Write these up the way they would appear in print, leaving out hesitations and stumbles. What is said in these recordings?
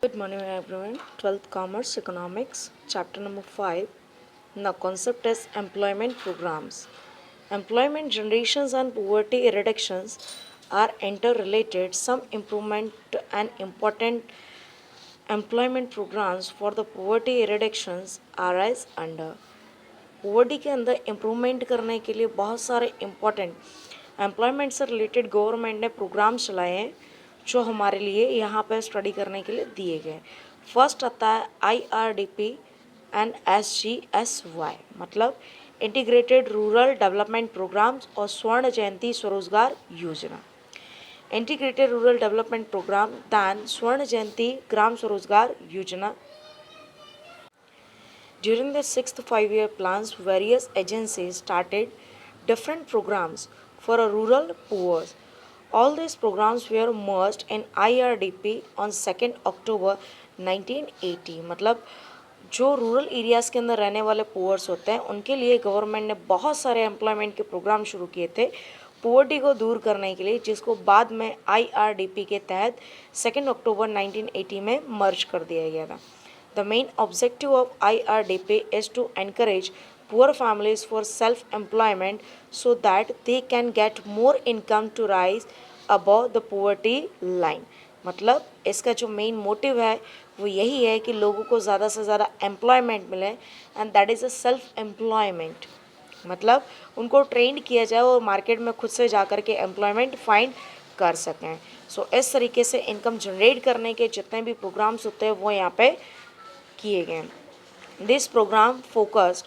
Good morning everyone. 12th Commerce Economics, chapter number 5. The concept is employment programs. Employment generations and poverty reductions are interrelated. Some improvement and important employment programs for the poverty reductions are as under. Poverty के अंदर improvement करने के लिए बहुत सारे important employment से related government ने programmes चलाए हैं जो हमारे लिए यहाँ पर स्टडी करने के लिए दिए गए। फर्स्ट आता है IRDP एंड SGSY, मतलब इंटीग्रेटेड रूरल डेवलपमेंट प्रोग्राम्स और Swarna Jayanti Swarozgar Yojana. Integrated rural development programme then Swarna Jayanti ग्राम स्वरोजगार योजना। During the sixth five-year plans, various agencies started different programs for a rural poor. All these programs were merged in IRDP on 2nd October 1980। मतलब जो rural areas के अंदर रहने वाले poors होते हैं उनके लिए गवर्नमेंट ने बहुत सारे एम्प्लॉयमेंट के प्रोग्राम शुरू किए थे पोवर्टी को दूर करने के लिए, जिसको बाद में IRDP के तहत 2 अक्टूबर 1980 में मर्ज कर दिया गया था। The main objective of IRDP is to encourage poor families for self-employment so that they can get more income to rise above the poverty line। मतलब इसका जो मेन मोटिव है वो यही है कि लोगों को ज़्यादा से ज़्यादा एम्प्लॉयमेंट मिले and that is a self employment. मतलब उनको ट्रेंड किया जाए और मार्केट में खुद से जा कर के एम्प्लॉयमेंट फाइंड कर सकें। सो इस तरीके से इनकम जनरेट करने के जितने भी प्रोग्राम्स होते हैं वो यहाँ पे किए गए। This programme focused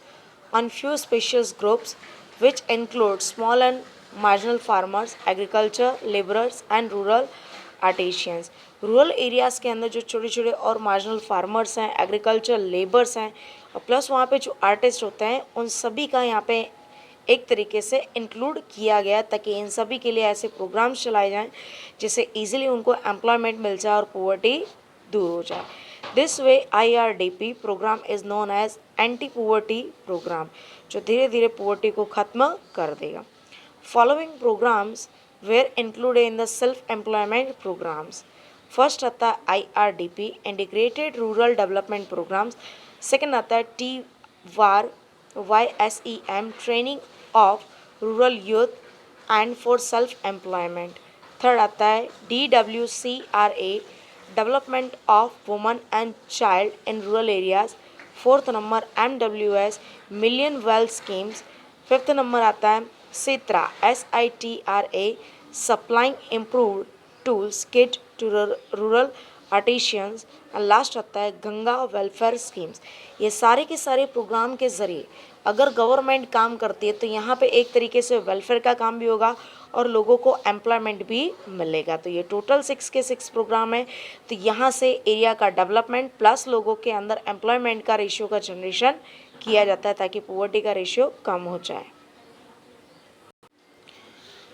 on few specious groups which include small and marginal farmers, agriculture labourers and rural artisans. Rural areas के अंदर जो छोटे छोटे और मार्जिनल फार्मर्स हैं, एग्रीकल्चर लेबर्स हैं और प्लस वहाँ पे जो आर्टिस्ट होते हैं उन सभी का यहाँ पे एक तरीके से इंक्लूड किया गया ताकि इन सभी के लिए ऐसे प्रोग्राम्स चलाए जाएं जिससे ईजिली उनको एम्प्लॉयमेंट मिल जाए और पोवर्टी दूर हो जाए। This way IRDP programme is known as anti poverty programme, जो धीरे धीरे पोवर्टी को ख़त्म कर देगा। Following programmes were included in the self employment programmes. First आता है IRDP integrated rural development programmes. Second आता है TWAR YSEM training of rural youth and for self employment. Third आता है DWCRA development of women and child in rural areas. Fourth number MWS million wealth schemes. Fifth number आता है SITRA SITRA supplying improved tools kit to rural artisans. And last आता है Ganga welfare schemes. ये सारे के सारे प्रोग्राम के ज़रिए अगर गवर्नमेंट काम करती है तो यहाँ पे एक तरीके से वेलफेयर का काम भी होगा और लोगों को एम्प्लॉयमेंट भी मिलेगा। तो ये टोटल 6 के 6 प्रोग्राम है। तो यहाँ से एरिया का डेवलपमेंट प्लस लोगों के अंदर एम्प्लॉयमेंट का रेशियो का जनरेशन किया जाता है ताकि पोवर्टी का रेशियो कम हो जाए।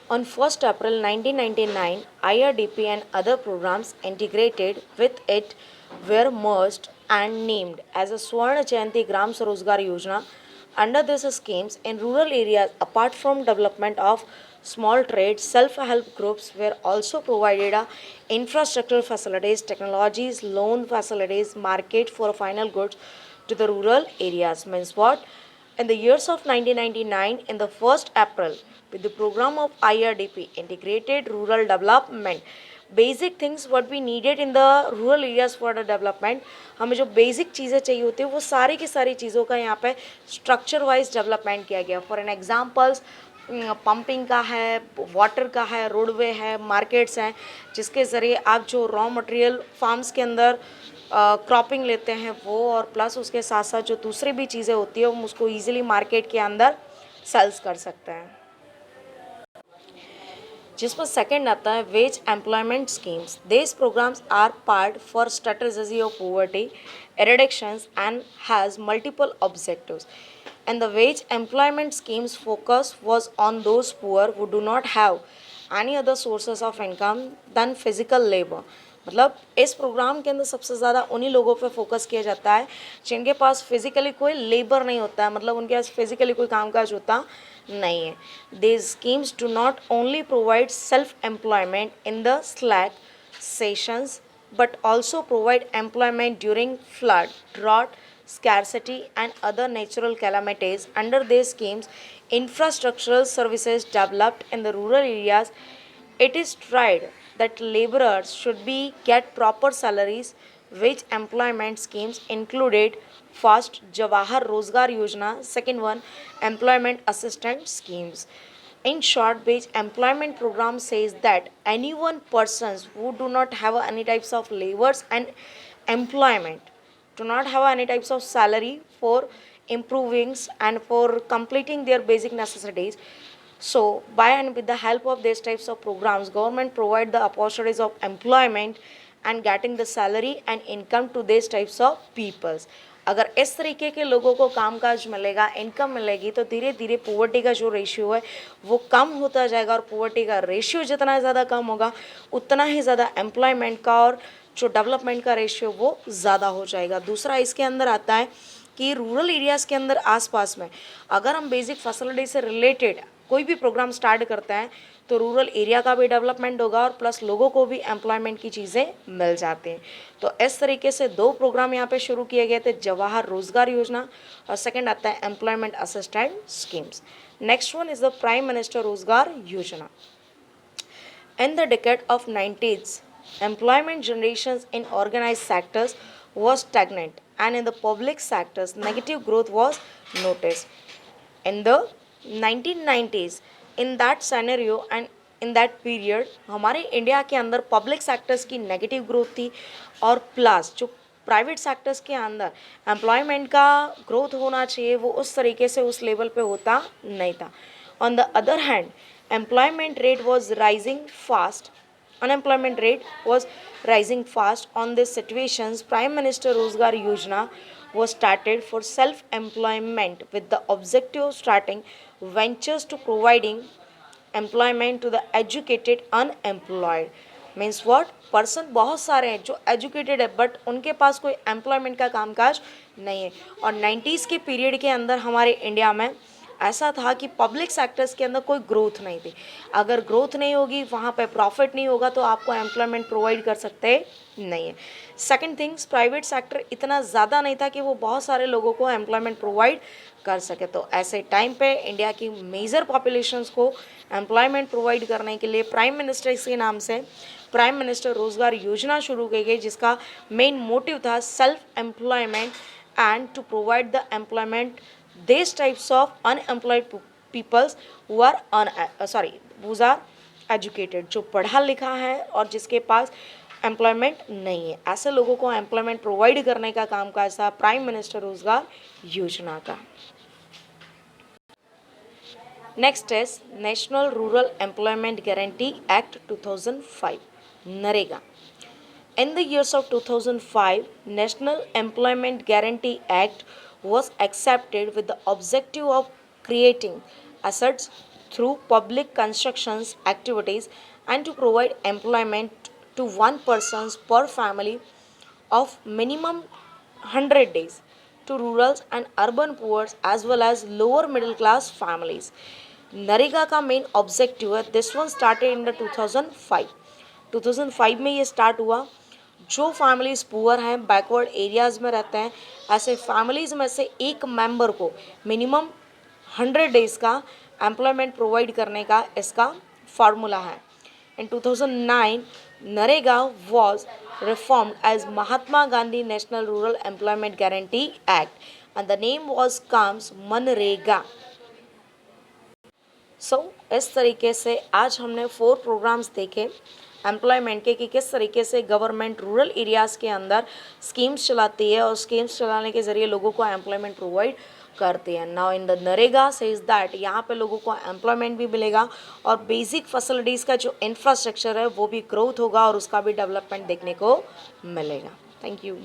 On 1st April 1999, IRDP and other programs integrated with it were merged and named as a Swarna Jayanti Gram Swarozgar Yojana. Under these schemes, in rural areas, apart from development of small trades, self-help groups were also provided infrastructure facilities, technologies, loan facilities, market for final goods to the rural areas. Means what? In the years of 1999, in the 1st April, with the program of IRDP, Integrated Rural Development, basic things what we needed in the rural areas for the development, हमें जो basic चीज़ें चाहिए होती है वो सारी की सारी चीज़ों का यहाँ पे स्ट्रक्चर वाइज डेवलपमेंट किया गया। फॉर एन एग्जांपल्स पंपिंग का है, वाटर का है, रोडवे है, मार्केट्स हैं जिसके ज़रिए आप जो रॉ मटेरियल फार्म्स के अंदर क्रॉपिंग लेते हैं वो, और प्लस उसके साथ साथ जो दूसरी भी चीज़ें होती है हम उसको ईजिली मार्केट के अंदर सेल्स कर सकते हैं। जिसमें सेकंड आता है wage employment schemes. This programs are part for strategy of poverty eradications and has multiple objectives. And the wage employment schemes focus was on those poor who do not have any other sources of income than physical labor। मतलब इस programme के अंदर सबसे ज़्यादा उन्हीं लोगों पे focus किया जाता है जिनके पास फिजिकली कोई लेबर नहीं होता है, मतलब उनके पास फिजिकली कोई कामकाज होता नहीं है। These schemes do not only provide self employment in the slack sessions but also provide employment during flood, drought, scarcity, and other natural calamities. Under these schemes, infrastructural services developed in the rural areas. It is tried that laborers should be get proper salaries, which employment schemes included first Jawahar Rozgar Yojana, second one employment assistance schemes. In short, which employment program says that anyone persons who do not have any types of labors and employment, do not have any types of salary for improvings and for completing their basic necessities. So by and with the help of these types of programs, government provide the opportunities of employment and getting the salary and income to these types of peoples. अगर इस तरीके के लोगों को कामकाज मिलेगा, income मिलेगी, तो धीरे धीरे पोवर्टी का जो रेशियो है वो कम होता जाएगा, और पोवर्टी का रेशियो जितना ज़्यादा कम होगा उतना ही ज़्यादा एम्प्लॉयमेंट का और जो डेवलपमेंट का रेशियो वो ज़्यादा हो जाएगा। दूसरा इसके अंदर आता है कि रूरल एरियाज़ के अंदर आसपास में अगर हम बेसिक फैसिलिटी से रिलेटेड कोई भी प्रोग्राम स्टार्ट करते हैं तो रूरल एरिया का भी डेवलपमेंट होगा और प्लस लोगों को भी एम्प्लॉयमेंट की चीज़ें मिल जाती हैं। तो इस तरीके से दो प्रोग्राम यहाँ पे शुरू किए गए थे, जवाहर रोजगार योजना और सेकंड आता है employment assistant schemes. Next one is the prime minister रोजगार योजना। In the decade of 90s, employment generations in organized sectors was stagnant, and in the public sectors, negative growth was noticed. In the 1990s, in that scenario and in that period, हमारे India के अंदर public sectors की negative growth थी, और plus जो private sectors के अंदर employment का ग्रोथ होना चाहिए वो उस तरीके से उस लेवल पे होता नहीं था। On the other hand, employment rate was rising fast, unemployment rate was rising fast. On these situations, Prime Minister Rozgar Yojana was started for self employment with the objective of starting ventures to providing employment to the educated unemployed. Means what, person बहुत सारे हैं जो educated है but उनके पास कोई employment का कामकाज नहीं है। और 90s के पीरियड के अंदर हमारे इंडिया में ऐसा था कि पब्लिक सेक्टर्स के अंदर कोई ग्रोथ नहीं थी। अगर ग्रोथ नहीं होगी, वहाँ पे प्रॉफिट नहीं होगा, तो आपको एम्प्लॉयमेंट प्रोवाइड कर सकते नहीं है। सेकंड थिंग्स, प्राइवेट सेक्टर इतना ज़्यादा नहीं था कि वो बहुत सारे लोगों को एम्प्लॉयमेंट प्रोवाइड कर सके। तो ऐसे टाइम पे इंडिया की मेजर पॉपुलेशंस को एम्प्लॉयमेंट प्रोवाइड करने के लिए प्राइम मिनिस्टर के नाम से प्राइम मिनिस्टर रोजगार योजना शुरू की गई, जिसका मेन मोटिव था self employment and to provide the employment these types of unemployed peoples who are who are educated, जो पढ़ा लिखा है और जिसके पास एम्प्लॉयमेंट नहीं है, ऐसे लोगों को एम्प्लॉयमेंट प्रोवाइड करने का काम काज था प्राइम मिनिस्टर रोजगार योजना का। Next is national rural employment guarantee act 2005, NREGA. In the years of 2005, National Employment Guarantee Act was accepted with the objective of creating assets through public constructions activities and to provide employment to one person per family of minimum 100 days to rural and urban poor as well as lower middle class families. NREGA का main objective है, this one started in the 2005 में ये start हुआ। जो families poor हैं, backward areas में रहते हैं, ऐसे फैमिलीज़ में से एक मेंबर को मिनिमम 100 डेज़ का एम्प्लॉयमेंट प्रोवाइड करने का इसका फार्मूला है। In 2009 NREGA was reformed as Mahatma Gandhi national rural employment guarantee act and the name was comes MNREGA. इस तरीके से आज हमने 4 प्रोग्राम्स देखे एम्प्लॉयमेंट के कि किस तरीके से गवर्नमेंट रूरल एरियाज़ के अंदर स्कीम्स चलाती है और स्कीम्स चलाने के ज़रिए लोगों को एम्प्लॉयमेंट प्रोवाइड करती है। Now in the NREGA says that यहाँ पे लोगों को एम्प्लॉयमेंट भी मिलेगा और बेसिक फैसिलिटीज़ का जो इंफ्रास्ट्रक्चर है वो भी ग्रोथ होगा और उसका भी डेवलपमेंट देखने को मिलेगा। Thank you.